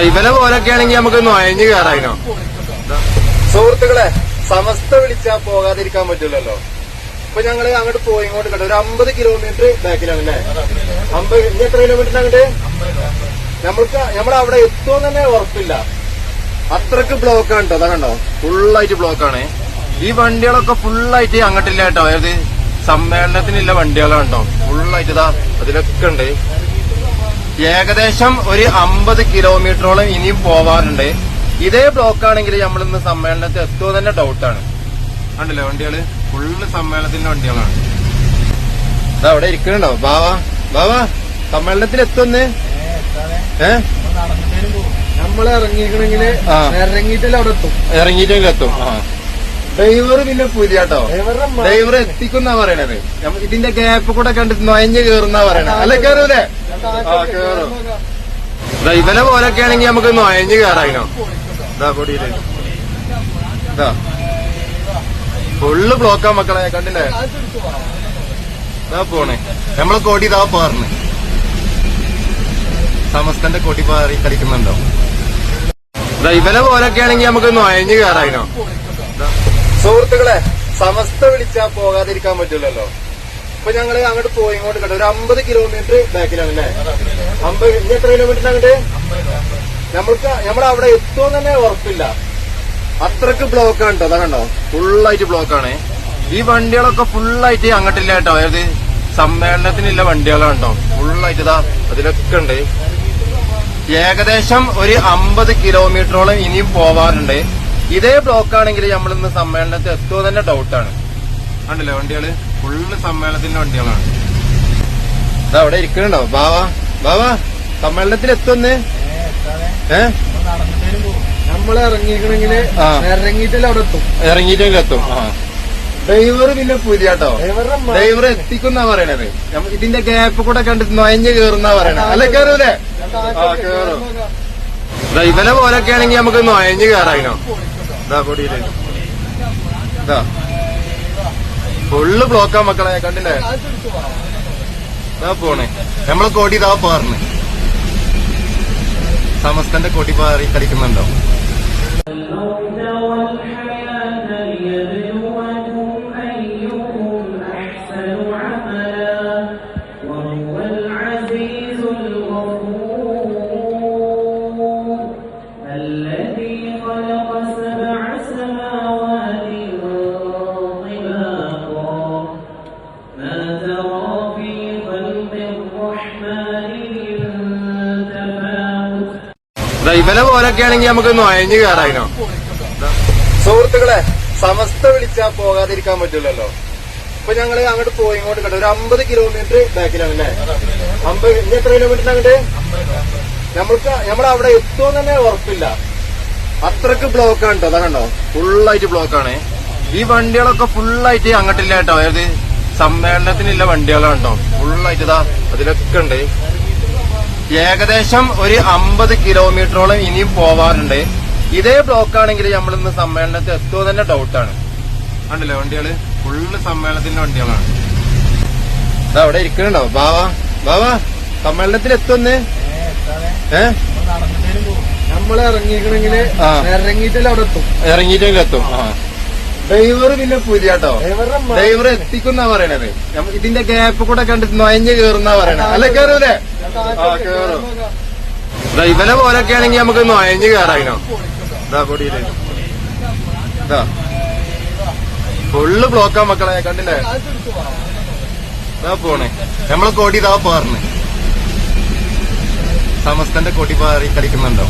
ഇവനെ പോലൊക്കെ ആണെങ്കിൽ നമുക്ക് നൊയഞ്ഞു കയറായിനോ. സുഹൃത്തുക്കളെ, സമസ്ത വിളിച്ചാൽ പോകാതിരിക്കാൻ പറ്റില്ലല്ലോ. ഇപ്പൊ ഞങ്ങള് അങ്ങോട്ട് പോയി ഇങ്ങോട്ട് കേട്ടോ, ഒരു 50 കിലോമീറ്റർ ബാക്കിലാണ് അല്ലേ? 50 ഇനി എത്ര കിലോമീറ്റർ അങ്ങോട്ട് നമ്മളവിടെ എത്തുമോ തന്നെ ഉറപ്പില്ല. അത്രക്ക് ബ്ലോക്കാണ് കേട്ടോ. അതാ കണ്ടോ, ഫുള്ളായിട്ട് ബ്ലോക്കാണ്. ഈ വണ്ടികളൊക്കെ ഫുള്ളായിട്ട് അങ്ങോട്ടില്ല കേട്ടോ. അതായത് സമ്മേളനത്തിനുള്ള വണ്ടികളാണ് കേട്ടോ. ഫുള്ളായിട്ട് ഇതാ അതിലൊക്കെ ഉണ്ട്. ഏകദേശം ഒരു 50 കിലോമീറ്ററോളം ഇനിയും പോവാറുണ്ട്. ഇതേ ബ്ലോക്കാണെങ്കിൽ നമ്മളിന്ന് സമ്മേളനത്തിൽ എത്തുമോ തന്നെ ഡൗട്ടാണ്. കണ്ടില്ലേ വണ്ടികള് ഫുള്ള് സമ്മേളനത്തിന്റെ വണ്ടികളാണ്. ഇതാ അവിടെ ഇരിക്കണുണ്ടോ ബാവാ സമ്മേളനത്തിൽ എത്തുമെന്ന് നമ്മള് ഇറങ്ങിക്കണെങ്കില് ഇറങ്ങിയിട്ടല്ലേ അവിടെ എത്തും. ഇറങ്ങിയിട്ടെങ്കിലും എത്തും. ഡ്രൈവർ പിന്നെ പുതിയാട്ടോ. ഡ്രൈവർ എത്തിക്കുന്നാ പറയണത്. ഇതിന്റെ ഗ്യാപ്പ് കൂടെ കണ്ടിട്ട് നൊയഞ്ഞ് കേറുന്നാ പറയണത്. അല്ലെ കേറൂലേ? കേറും. ഇവനെ പോലൊക്കെ ആണെങ്കിൽ നമുക്ക് നൊയഞ്ഞ് കേറായിനോ. ഇതാ പൊടിയില് ഇതാ ഫുള്ള് ബ്ലോക്കാ മക്കളെ, കണ്ടില്ലേ? ഇതാ പോണേ നമ്മളെ കൊടി ഇതാ പാർന്ന് സമസ്തന്റെ കൊടി പാറി കളിക്കുന്നുണ്ടോ. ഇവനെ പോലൊക്കെ ആണെങ്കിൽ നമുക്ക് നൊയഞ്ഞ് കേറായിനോ. സുഹൃത്തുക്കളെ, സമസ്ത വിളിച്ചാൽ പോകാതിരിക്കാൻ പറ്റില്ലല്ലോ. ഇപ്പൊ ഞങ്ങള് അങ്ങോട്ട് പോയി ഇങ്ങോട്ട് കേട്ടോ, ഒരു 50 കിലോമീറ്റർ ബാക്കിലാണ് അല്ലേ? 50 ഇനി എത്ര കിലോമീറ്റർ അങ്ങോട്ട് നമ്മളവിടെ എത്തുമോ തന്നെ ഉറപ്പില്ല. അത്രക്ക് ബ്ലോക്കാണ് കേട്ടോ. അതാ കണ്ടോ, ഫുള്ളായിട്ട് ബ്ലോക്കാണ്. ഈ വണ്ടികളൊക്കെ ഫുള്ളായിട്ട് അങ്ങോട്ടില്ല കേട്ടോ. അതായത് സമ്മേളനത്തിനുള്ള വണ്ടികളാണ് കേട്ടോ. ഫുള്ളായിട്ട് ഇതാ അതിലൊക്കെ ഉണ്ട്. ഏകദേശം ഒരു 50 കിലോമീറ്ററോളം ഇനിയും പോവാറുണ്ട്. ഇതേ ബ്ലോക്കാണെങ്കിൽ നമ്മളിന്ന് സമ്മേളനത്തിൽ എത്തുമോ തന്നെ ഡൗട്ടാണ്. കണ്ടില്ലേ വണ്ടികള് ഫുള്ള് സമ്മേളനത്തിന്റെ വണ്ടികളാണ്. ഇതാ അവിടെ ഇരിക്കണുണ്ടോ ബാവാ സമ്മേളനത്തിൽ എത്തുമെന്ന് നമ്മള് ഇറങ്ങിക്കണെങ്കില് ഇറങ്ങിയിട്ടല്ലേ അവിടെ എത്തും. ഇറങ്ങിയിട്ടെങ്കിലും എത്തും. ഡ്രൈവർ പിന്നെ പുതിയാട്ടോ. ഡ്രൈവർ എത്തിക്കുന്നാ പറയണത്. ഇതിന്റെ ഗ്യാപ്പ് കൂടെ കണ്ടിട്ട് നൊയഞ്ഞ് കേറുന്നാ പറയണത്. അല്ലെ കേറൂലേ? കേറും. ഇവനെ പോലൊക്കെ ആണെങ്കിൽ നമുക്ക് നൊയഞ്ഞ് കേറായിനോ. ഇതാ പൊടിയില് ഇതാ ഫുള്ള് ബ്ലോക്കാ മക്കളെ, കണ്ടില്ലേ? ഇതാ പോണേ നമ്മളെ കൊടി ഇതാ പാർന്ന് സമസ്തന്റെ കൊടി പാറി കളിക്കുന്നുണ്ടോ. ഇവനെ പോലൊക്കെ ആണെങ്കിൽ നമുക്ക് നൊയഞ്ഞ് കയറായിനോ. സുഹൃത്തുക്കളെ, സമസ്ത വിളിച്ചാൽ പോകാതിരിക്കാൻ പറ്റില്ലല്ലോ. ഇപ്പൊ ഞങ്ങള് അങ്ങോട്ട് പോയി ഇങ്ങോട്ട് കേട്ടോ, ഒരു 50 കിലോമീറ്റർ ബാക്കിലാണ് അല്ലേ? 50 ഇനി എത്ര കിലോമീറ്റർ അങ്ങോട്ട് നമ്മളവിടെ എത്തുമോ തന്നെ ഉറപ്പില്ല. അത്രക്ക് ബ്ലോക്കാണ് കേട്ടോ. അതാ കണ്ടോ, ഫുള്ളായിട്ട് ബ്ലോക്കാണ്. ഈ വണ്ടികളൊക്കെ ഫുള്ളായിട്ട് അങ്ങോട്ടില്ല കേട്ടോ. അതായത് സമ്മേളനത്തിനുള്ള വണ്ടികളാണ് കേട്ടോ. ഫുള്ളായിട്ട് ഇതാ അതിലൊക്കെ ഉണ്ട്. ഏകദേശം ഒരു 50 കിലോമീറ്ററോളം ഇനിയും പോവാറുണ്ട്. ഇതേ ബ്ലോക്കാണെങ്കിൽ നമ്മളിന്ന് സമ്മേളനത്തിൽ എത്തുമോ തന്നെ ഡൗട്ടാണ്. കണ്ടില്ലേ വണ്ടികള് ഫുള്ള് സമ്മേളനത്തിന്റെ വണ്ടികളാണ്. ഇതാ അവിടെ ഇരിക്കണുണ്ടോ ബാവാ സമ്മേളനത്തിൽ എത്തുമെന്ന് നമ്മള് ഇറങ്ങിക്കണെങ്കില് ഇറങ്ങിയിട്ടല്ലേ അവിടെ എത്തും. ഇറങ്ങിയിട്ടെങ്കിലും എത്തും. ഡ്രൈവർ പിന്നെ പുതിയാട്ടോ. ഡ്രൈവർ എത്തിക്കുന്നാ പറയണത്. ഇതിന്റെ ഗ്യാപ്പ് കൂടെ കണ്ടിട്ട് നൊയഞ്ഞ് കേറുന്നാ പറയണത്. അല്ലെ കേറൂലേ? കേറും. ഇവനെ പോലൊക്കെ ആണെങ്കിൽ നമുക്ക് നൊയഞ്ഞ് കേറായിനോ. ഇതാ പൊടിയില് ഇതാ ഫുള്ള് ബ്ലോക്കാ മക്കളെ, കണ്ടില്ലേ? ഇതാ പോണേ നമ്മളെ കൊടി ഇതാ പാർന്ന് സമസ്തന്റെ കൊടി പാറി കളിക്കുന്നുണ്ടോ.